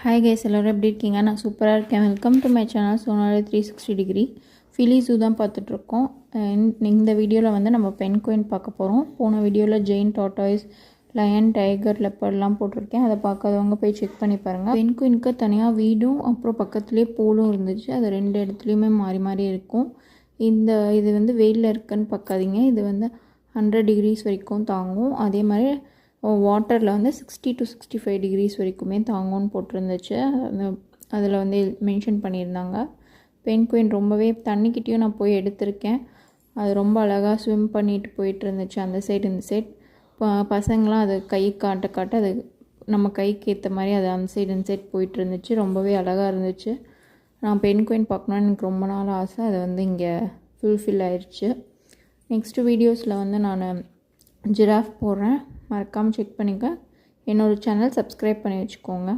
Hi guys, எல்லோரும் எப்படி இருக்கீங்க? நான் சூப்பராக இருக்கேன். Welcome to my channel Sonali 360 degree. Philly zoo தான் பார்த்துட்ருக்கோம். இந்த வீடியோவில் வந்து நம்ம பென்குயின் பார்க்க போகிறோம். போன வீடியோவில் ஜெயின், டாட்டாய்ஸ், லயன், டைகர், லெப்பர்ட்லாம் போட்டிருக்கேன். அதை பார்க்காதவங்க போய் செக் பண்ணி பாருங்கள். பென்குயினுக்கு தனியாக வீடும் அப்புறம் பக்கத்துலேயே பூலும் இருந்துச்சு. அது ரெண்டு இடத்துலையுமே மாறி மாறி இருக்கும். இது வந்து வெயிலில் இருக்குன்னு பார்க்காதீங்க. இது வந்து 100 டிகிரிஸ் வரைக்கும் தாங்கும். அதே மாதிரி வாட்டரில் வந்து 60 to 65 டிகிரிஸ் வரைக்குமே தாங்கும்னு போட்டிருந்துச்சு. அதில் வந்து மென்ஷன் பண்ணியிருந்தாங்க. பென்குயின் ரொம்பவே தண்ணிக்கிட்டேயும் நான் போய் எடுத்திருக்கேன். அது ரொம்ப அழகாக ஸ்விம் பண்ணிட்டு போயிட்டு இருந்துச்சு அந்த சைடு இந்த சைட். பசங்களாம் அது கை காட்ட அது நம்ம கைக்கு ஏற்ற மாதிரி அது அந்த சைடு இந்த சைட் போயிட்டு இருந்துச்சு. ரொம்பவே அழகாக இருந்துச்சு. நான் பென்குயின் பார்க்கணுன்னு எனக்கு ரொம்ப நாள் ஆசை. அது வந்து இங்கே ஃபுல்ஃபில் ஆயிடுச்சு. நெக்ஸ்ட்டு வீடியோஸில் வந்து நான் ஜிராஃப் போடுறேன். மறக்காமல் செக் பண்ணிக்க. என்னோடய சேனல் சப்ஸ்கிரைப் பண்ணி வச்சுக்கோங்க.